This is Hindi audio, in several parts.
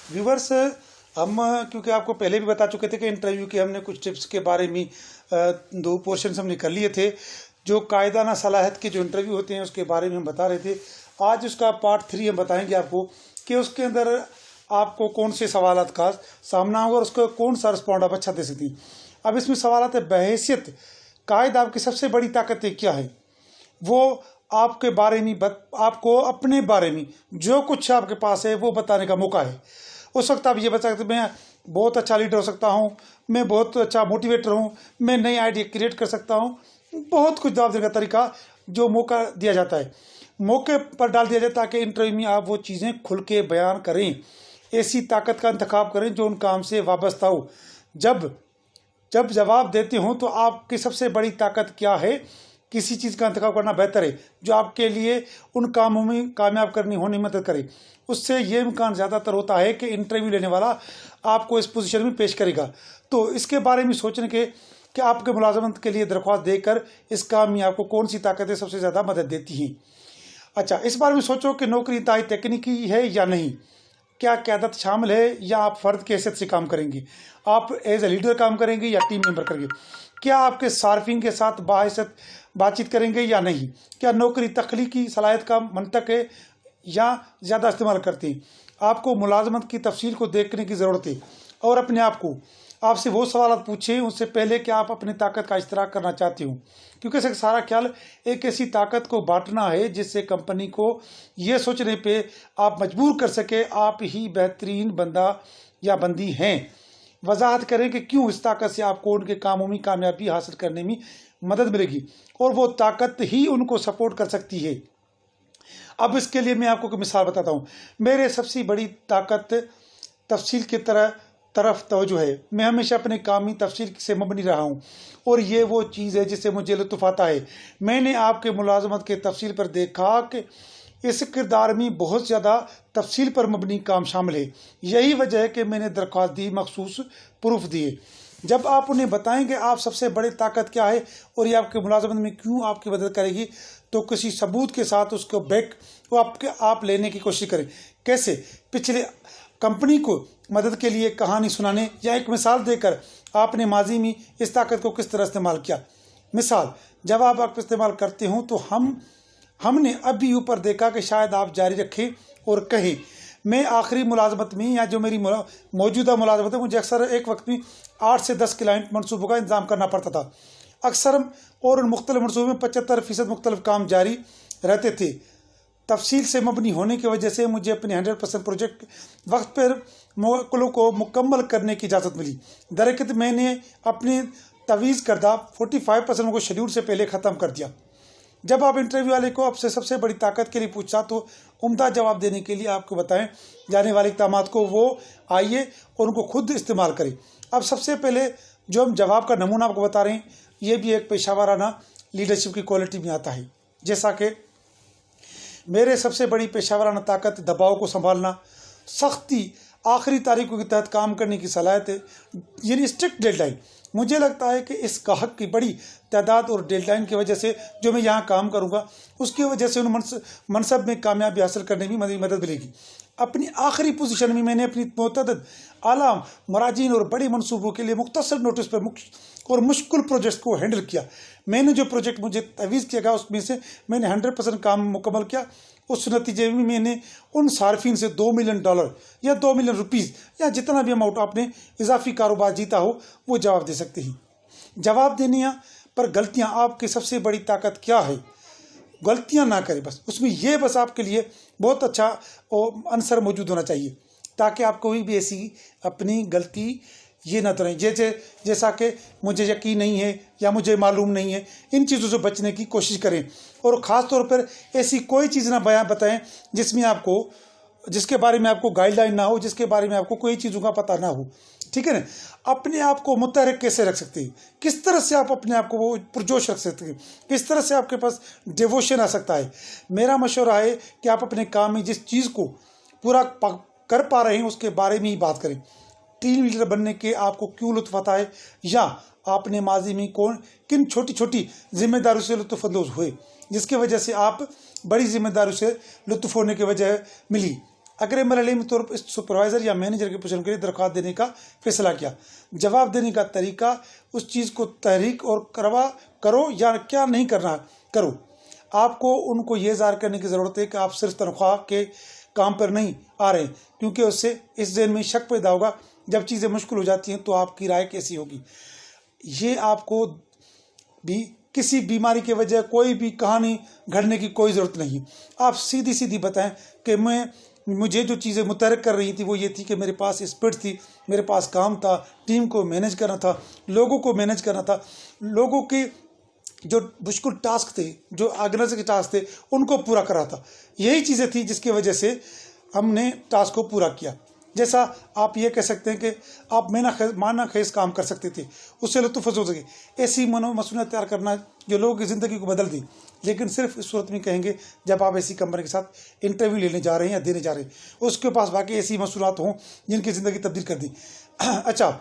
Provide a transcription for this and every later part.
व्यूवर्स, हम क्योंकि आपको पहले भी बता चुके थे कि इंटरव्यू के हमने कुछ टिप्स के बारे में दो पोर्शन हमने कर लिए थे। जो कायदाना सलाहियत के जो इंटरव्यू होते हैं उसके बारे में हम बता रहे थे। आज उसका पार्ट 3 हम बताएंगे आपको कि उसके अंदर आपको कौन से सवालात का सामना होगा और उसको कौन सा रिस्पॉन्ड आप अच्छा दे सकती। अब इसमें सवालात है, बहैसियत कायद आपकी सबसे बड़ी ताकतें क्या है, वो आपके बारे में आपको अपने बारे में जो कुछ आपके पास है वो बताने का मौका है। उस वक्त आप ये बता सकते मैं बहुत अच्छा लीडर हो सकता हूँ, मैं बहुत अच्छा मोटिवेटर हूँ, मैं नई आइडिया क्रिएट कर सकता हूँ। बहुत कुछ जवाब देने का तरीका जो मौका दिया जाता है, मौके पर डाल दिया जाता है ताकि इंटरव्यू में आप वो चीज़ें खुल के बयान करें। ऐसी ताकत का इंतखाब करें जो उन काम से वाबस्ता हो। जब जब जवाब देते हो तो आपकी सबसे बड़ी ताकत क्या है, किसी चीज़ का इंतखाब करना बेहतर है जो आपके लिए उन कामों में कामयाब करनी होने में मदद करे। उससे ये इम्कान ज़्यादातर होता है कि इंटरव्यू लेने वाला आपको इस पोजीशन में पेश करेगा। तो इसके बारे में सोचने के कि आपके मुलाजमत के लिए दरख्वास्त देकर इस काम में आपको कौन सी ताकतें सबसे ज़्यादा मदद देती हैं। अच्छा, इस बारे में सोचो कि नौकरी इंतहाई तकनीकी है या नहीं, क्या क़यादत शामिल है या आप फ़र्द की हैसियत से काम करेंगे, आप एज ए लीडर काम करेंगे या टीम मेंबर करेंगे, क्या आपके सार्फिन के साथ बाहैसियत बातचीत करेंगे या नहीं, क्या नौकरी तख्लीकी सलाहियत का मंतक है या ज़्यादा इस्तेमाल करते हैं। आपको मुलाजमत की तफसील को देखने की ज़रूरत है और अपने आप को आपसे वो सवाल पूछें उससे पहले कि आप अपनी ताकत का इश्तराक करना चाहते हो, क्योंकि इसका सारा ख्याल एक ऐसी ताकत को बांटना है जिससे कंपनी को ये सोचने पे आप मजबूर कर सके आप ही बेहतरीन बंदा या बंदी हैं। वजाहत करें कि क्यों इस ताकत से आपको उनके कामों में कामयाबी हासिल करने में मदद मिलेगी और वो ताकत ही उनको सपोर्ट कर सकती है। अब इसके लिए मैं आपको एक मिसाल बताता हूँ। मेरे सबसे बड़ी ताकत तफसील की तरफ तवज्जो है। मैं हमेशा अपने काम में तफसील से मबनी रहा हूँ और ये वो चीज़ है जिससे मुझे लुत्फ़ आता है। मैंने आपके मुलाजमत के तफसील पर देखा कि इस किरदार में बहुत ज़्यादा तफसील पर मबनी काम शामिल है। यही वजह है कि मैंने दरख्वास्त दी, मखसूस प्रूफ दिए। जब आप उन्हें बताएंगे आप सबसे बड़ी ताकत क्या है और ये आपके मुलाजमत में क्यों आपकी मदद करेगी, तो किसी सबूत के साथ उसको बैक आप लेने की कोशिश करें। कैसे? पिछले कंपनी को मदद के लिए कहानी सुनाने या एक मिसाल देकर आपने माजी में इस ताकत को किस तरह इस्तेमाल किया। मिसाल, जब आप इस्तेमाल करते हो तो हमने अभी ऊपर देखा कि शायद आप जारी रखें और कहें, मैं आखिरी मुलाजमत में या जो मेरी मौजूदा मुलाजमत है मुझे अक्सर एक वक्त में 8 से 10 क्लाइंट मनसूबों का इंतजाम करना पड़ता था। अक्सर और उन मुख्तलिफ मनसूबों में 75% मुख्तलिफ काम जारी रहते थे। तफसील से मबनी होने की वजह से मुझे अपने 100% प्रोजेक्ट वक्त पर मौक़लों को मुकम्मल करने की इजाज़त मिली। दरअसल मैंने अपनी तवीज़ करदा 45% को शेड्यूल से पहले ख़त्म कर दिया। जब आप इंटरव्यू वाले को आपसे सबसे बड़ी ताकत के लिए पूछा तो उम्दा जवाब देने के लिए आपको बताएं जाने वाले इक़दामात को वो आइए और उनको खुद इस्तेमाल करें। अब सबसे पहले जो हम जवाब का नमूना आपको बता रहे हैं ये भी एक पेशावराना लीडरशिप की क्वालिटी में आता है। जैसा कि मेरे सबसे बड़ी पेशावराना ताकत दबाव को संभालना, सख्ती, आखिरी तारीखों के तहत काम करने की सलाहियत है, यानी स्ट्रिक्ट डेडलाइन। मुझे लगता है कि इस गाहक की बड़ी तादाद और डेडलाइन की वजह से जो मैं यहाँ काम करूँगा उसकी वजह से उन मनसब में कामयाबी हासिल करने में मदद मिलेगी। अपनी आखिरी पोजीशन में मैंने अपनी मुतअद्दिद आला मराजीन और बड़े मनसूबों के लिए मुख्तसर नोटिस पर और मुश्किल प्रोजेक्ट को हैंडल किया। मैंने जो प्रोजेक्ट मुझे तवीज़ किया गया उसमें से मैंने 100% काम मुकम्मल किया। उस नतीजे में मैंने उन सार्फिन से $2 मिलियन या $2 मिलियन या जितना भी अमाउंट आपने इजाफी कारोबार जीता हो वो जवाब दे सकते हैं। जवाब देने पर गलतियाँ आपकी सबसे बड़ी ताकत क्या है, गलतियाँ ना करें बस, उसमें यह बस आपके लिए बहुत अच्छा आंसर मौजूद होना चाहिए ताकि आप कोई भी ऐसी अपनी गलती ये ना करें जैसा कि मुझे यकीन नहीं है या मुझे मालूम नहीं है। इन चीज़ों से बचने की कोशिश करें और ख़ास तौर पर ऐसी कोई चीज़ ना बताएं जिसके बारे में आपको गाइडलाइन ना हो, जिसके बारे में आपको कोई चीज़ों का पता ना हो। ठीक है ना? अपने आप को मुतहरिक कैसे रख सकते हैं, किस तरह से आप अपने आप को वो पुरजोश रख सकते हैं, किस तरह से आपके पास डिवोशन आ सकता है। मेरा मशवरा है कि आप अपने काम में जिस चीज़ को पूरा कर पा रहे हैं उसके बारे में ही बात करें। टीम लीडर बनने के आपको क्यों लुत्फ़ आता है या आपने माजी में किन छोटी छोटी जिम्मेदारियों से लुत्फ़अंदोज़ हुए जिसकी वजह से आप बड़ी जिम्मेदारियों से लुत्फ़ होने की वजह मिली। अगर एमएलए तौर पर सुपरवाइजर या मैनेजर की पोजीशन के लिए दरख्वास्त देने का फैसला किया। जवाब देने का तरीका, उस चीज़ को तहरीक और करो या क्या नहीं करना करो। आपको उनको ये ज़ाहिर करने की ज़रूरत है कि आप सिर्फ तनख्वाह के काम पर नहीं आ रहे, क्योंकि उससे इस ज़हन में शक पैदा होगा जब चीज़ें मुश्किल हो जाती हैं तो आपकी राय कैसी होगी। ये आपको भी किसी बीमारी की वजह कोई भी कहानी घड़ने की कोई ज़रूरत नहीं। आप सीधी सीधी बताएं कि मुझे जो चीज़ें मुतहर्रिक कर रही थी वो ये थी कि मेरे पास स्पिरिट थी, मेरे पास काम था, टीम को मैनेज करना था, लोगों को मैनेज करना था, लोगों के जो मुश्किल टास्क थे, जो ऑर्गेनाइजर के टास्क थे, उनको पूरा करा था। यही चीज़ें थी जिसकी वजह से हमने टास्क को पूरा किया। जैसा आप ये कह सकते हैं कि आप माना खेज काम कर सकते थे, उससे लुत्फ़ हो सके। ऐसी मसूलियत तैयार करना जो लोगों की ज़िंदगी को बदल दी, लेकिन सिर्फ इस सूरत में कहेंगे जब आप ऐसी कंपनी के साथ इंटरव्यू लेने जा रहे हैं या देने जा रहे हैं, उसके पास बाकी ऐसी मसूलियत हों जिनकी ज़िंदगी तब्दील कर दी। अच्छा,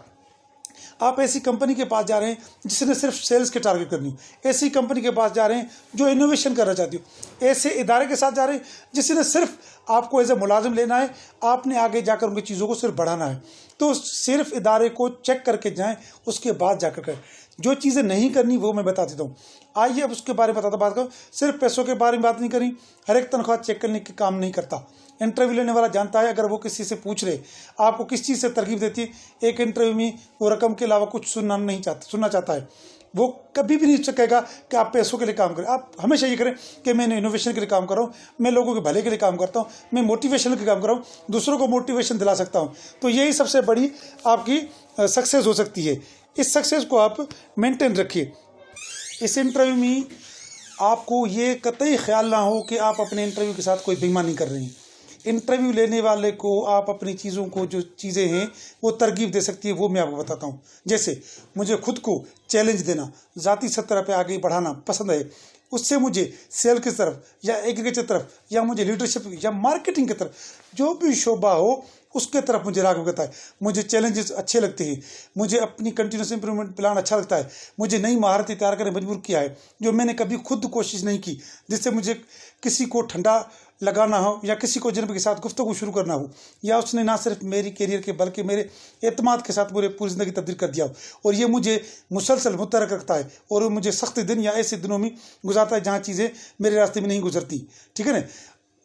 आप ऐसी कंपनी के पास जा रहे हैं जिसने सिर्फ सेल्स के टारगेट करनी हो, ऐसी कंपनी के पास जा रहे हैं जो इनोवेशन करना चाहती हो, ऐसे इदारे के साथ जा रहे हैं जिसने सिर्फ आपको एज ए मुलाजिम लेना है, आपने आगे जाकर उनकी चीज़ों को सिर्फ बढ़ाना है। तो सिर्फ इदारे को चेक करके जाएं, उसके बाद जाकर करें। जो चीज़ें नहीं करनी वो मैं बता देता हूँ। आइए अब उसके बारे में बात करूँ। सिर्फ पैसों के बारे में बात नहीं करी, हर एक तनख्वाह चेक करने के काम नहीं करता। इंटरव्यू लेने वाला जानता है अगर वो किसी से पूछ रहे आपको किस चीज़ से तरकीब देती है, एक इंटरव्यू में वो रकम के अलावा कुछ सुनना चाहता है। वो कभी भी नहीं कहेगा कि आप पैसों के लिए काम करें। आप हमेशा ये करें कि मैं इनोवेशन के लिए काम कर रहा हूँ, मैं लोगों के भले के लिए काम करता हूँ, मैं मोटिवेशन के लिए काम कर रहा हूँ, दूसरों को मोटिवेशन दिला सकता हूँ। तो यही सबसे बड़ी आपकी सक्सेस हो सकती है। इस सक्सेस को आप मेंटेन रखिए। इस इंटरव्यू में आपको ये कतई ख्याल ना हो कि आप अपने इंटरव्यू के साथ कोई बेईमानी कर रहे हैं। इंटरव्यू लेने वाले को आप अपनी चीज़ों को, जो चीज़ें हैं वो तरगीब दे सकती है, वो मैं आपको बताता हूँ। जैसे मुझे खुद को चैलेंज देना, ज़ाती सतह पे आगे बढ़ाना पसंद है, उससे मुझे सेल की तरफ या एग्रीकल्चर तरफ या मुझे लीडरशिप या मार्केटिंग की तरफ जो भी शोबा हो उसके तरफ मुझे राग़ करता है। मुझे चैलेंजेस अच्छे लगते हैं, मुझे अपनी कंटिन्यूस इंप्रूवमेंट प्लान अच्छा लगता है, मुझे नई महारतें तैयार करने मजबूर किया है जो मैंने कभी खुद कोशिश नहीं की, जिससे मुझे किसी को ठंडा लगाना हो या किसी को जिनके साथ गुफ्तगू शुरू करना हो, या उसने ना सिर्फ मेरी कैरियर के बल्कि मेरे एतमाद के साथ पूरी ज़िंदगी तब्दील कर दिया हो। और ये मुझे मुसलसल मुतहर्रिक रखता है और वो मुझे सख्त दिन या ऐसे दिनों में गुजारता है जहाँ चीज़ें मेरे रास्ते में नहीं गुजरती। ठीक है ना।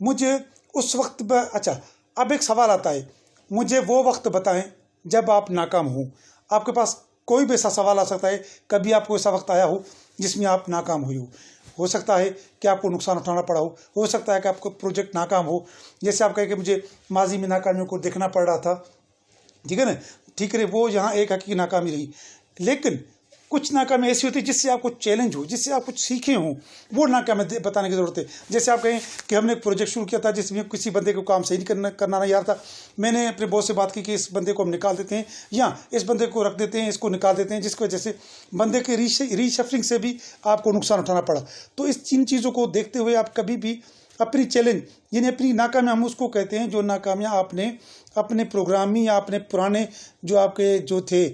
मुझे उस वक्त अच्छा, अब एक सवाल आता है, मुझे वो वक्त बताएं जब आप नाकाम हो। आपके पास कोई भी ऐसा सवाल आ सकता है, कभी आपको ऐसा वक्त आया हो जिसमें आप नाकाम हुए हो सकता है कि आपको नुकसान उठाना पड़ा हो सकता है कि आपको प्रोजेक्ट नाकाम हो। जैसे आप कहें कि मुझे माजी में नाकामियों को देखना पड़ रहा था, ठीक है ना, ठीक है, वो यहाँ एक हकीकी नाकामी रही। लेकिन कुछ नाकामी ऐसी होती है जिससे आपको चैलेंज हो, जिससे आप कुछ सीखे हों, वो नाकामी बताने की ज़रूरत है। जैसे आप कहें कि हमने एक प्रोजेक्ट शुरू किया था जिसमें किसी बंदे को काम सही नहीं करना नहीं आ रहा था, मैंने अपने बॉस से बात की कि इस बंदे को हम निकाल देते हैं या इस बंदे को रख देते हैं, इसको निकाल देते हैं, जिसकी वजह से बंदे के रीशफलिंग से भी आपको नुकसान उठाना पड़ा। तो इन चीज़ों को देखते हुए आप कभी भी अपनी चैलेंज यानी अपनी नाकामियाँ, हम उसको कहते हैं जो नाकामियाँ आपने अपने प्रोग्रामिंग या अपने पुराने जो आपके जो थे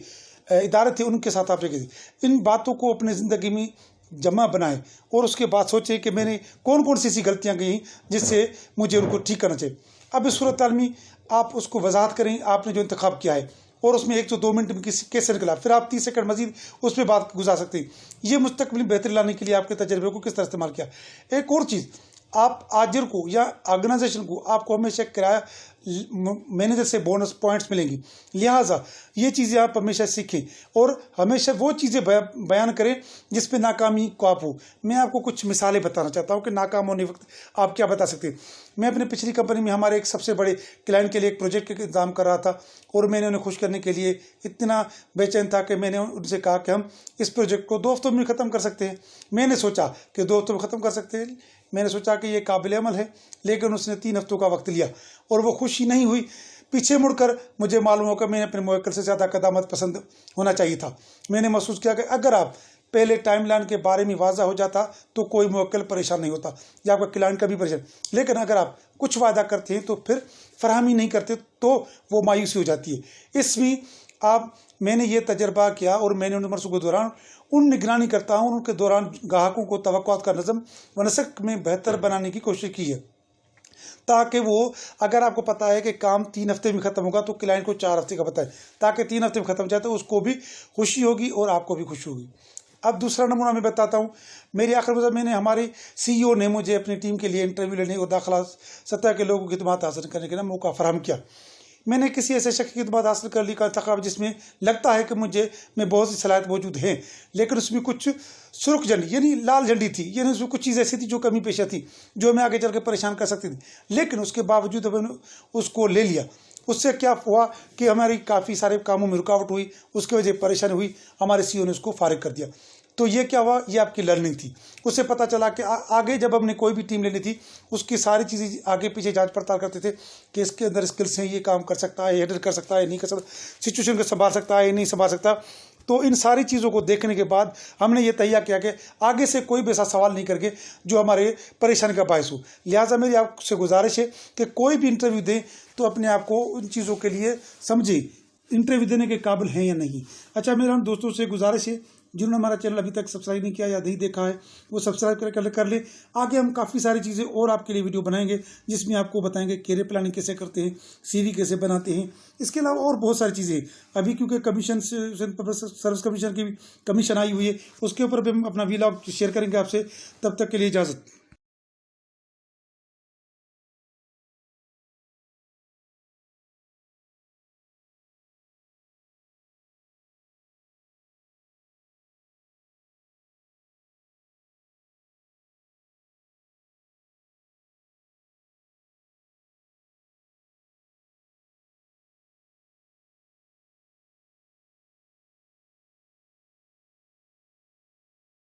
इदारे थे उनके साथ आपने की, इन बातों को अपने ज़िंदगी में जमा बनाएं और उसके बाद सोचें कि मैंने कौन कौन सी ऐसी गलतियां की जिससे मुझे उनको ठीक करना चाहिए। अब इस सूरत में आप उसको वजाहत करें, आपने जो इंतखाब किया है और उसमें 1 से 2 मिनट में कैसे निकला, फिर आप 30 सेकंड मजीद उस पर बात गुजार सकते हैं। ये मुस्तकबिल बेहतरी लाने के लिए आपके तजर्बे को किस तरह इस्तेमाल किया। एक और चीज़, आप आजिर को या ऑर्गेनाइजेशन को आपको हमेशा किराया मैनेजर से बोनस पॉइंट्स मिलेंगी, लिहाजा ये चीज़ें आप हमेशा सीखें और हमेशा वो चीज़ें बयान करें जिस पे नाकामी को आप हो। मैं आपको कुछ मिसालें बताना चाहता हूँ कि नाकाम होने वक्त आप क्या बता सकते हैं। मैं अपने पिछली कंपनी में हमारे एक सबसे बड़े क्लाइंट के लिए एक प्रोजेक्ट का इंतजाम कर रहा था और मैंने उन्हें खुश करने के लिए इतना बेचैन था कि मैंने उनसे कहा कि हम इस प्रोजेक्ट को 2 हफ्तों में ख़त्म कर सकते हैं। मैंने सोचा कि 2 हफ्तों में ख़त्म कर सकते हैं, मैंने सोचा कि ये काबिल अमल है, लेकिन उसने 3 हफ्तों का वक्त लिया और वो खुशी नहीं हुई। पीछे मुड़कर मुझे मालूम होगा मैंने अपने मुवक्किल से ज़्यादा क़दामत पसंद होना चाहिए था। मैंने महसूस किया कि अगर आप पहले टाइमलाइन के बारे में वाज़ा हो जाता तो कोई मुवक्किल परेशान नहीं होता या आपका क्लाइंट कभी परेशान, लेकिन अगर आप कुछ वादा करते हैं तो फिर फराहमी नहीं करते तो वो मायूसी हो जाती है। इसमें मैंने ये तजर्बा किया और मैंने उन मरसों के दौरान उन निगरानी करता हूँ, उनके दौरान ग्राहकों को तवक्कुआत का नज़म व नस्क में बेहतर बनाने की कोशिश की है। ताकि वो, अगर आपको पता है कि काम 3 हफ्ते में ख़त्म होगा तो क्लाइंट को 4 हफ्ते का बताए, ताकि 3 हफ्ते में ख़त्म हो जाए तो उसको भी खुशी होगी और आपको भी खुशी होगी। अब दूसरा नमूना मैं बताता हूँ। मेरी आखिर में मैंने, हमारे CEO ने मुझे अपनी टीम के लिए इंटरव्यू लेने और दाखिला सतह के लोगों की खिदमत हासिल करने के लिए मौका फराहम किया। मैंने किसी ऐसे शख्स की खिदमत हासिल कर ली का तकराब जिसमें लगता है कि में बहुत सी सलाहियत मौजूद हैं, लेकिन उसमें कुछ सुर्ख झंडी यानी लाल झंडी थी, यानी उसमें कुछ चीज़ ऐसी थी जो कमी पेशा थी, जो हमें आगे चल के परेशान कर सकती थी, लेकिन उसके बावजूद हमने उसको ले लिया। उससे क्या हुआ कि हमारी काफ़ी सारे कामों में रुकावट हुई, उसकी वजह परेशानी हुई, हमारे CEO ने उसको फारिग कर दिया। तो ये क्या हुआ, ये आपकी लर्निंग थी। उससे पता चला कि आगे जब हमने कोई भी टीम लेनी थी, उसकी सारी चीज़ें आगे पीछे जांच पड़ताल करते थे कि इसके अंदर स्किल्स हैं, ये काम कर सकता है, हैंडल कर सकता है, नहीं कर सकता, सिचुएशन को संभाल सकता है, नहीं संभाल सकता। तो इन सारी चीज़ों को देखने के बाद हमने ये तैयार किया कि आगे से कोई भी ऐसा सवाल नहीं करके जो हमारे परेशानी का बायस हो। लिहाजा मेरी आपसे गुजारिश है कि कोई भी इंटरव्यू दें तो अपने आप को उन चीज़ों के लिए समझें, इंटरव्यू देने के काबिल हैं या नहीं। अच्छा, मेरा उन दोस्तों से गुजारिश है जिन्होंने हमारा चैनल अभी तक सब्सक्राइब नहीं किया या नहीं देखा है, वो सब्सक्राइब कर ले। आगे हम काफ़ी सारी चीज़ें और आपके लिए वीडियो बनाएंगे जिसमें आपको बताएंगे कैरियर प्लानिंग कैसे करते हैं, CV कैसे बनाते हैं, इसके अलावा और बहुत सारी चीज़ें। अभी क्योंकि कमीशन सर्विस कमीशन की कमीशन आई हुई है, उसके ऊपर भी हम अपना व्लॉग शेयर करेंगे आपसे। तब तक के लिए इजाज़त।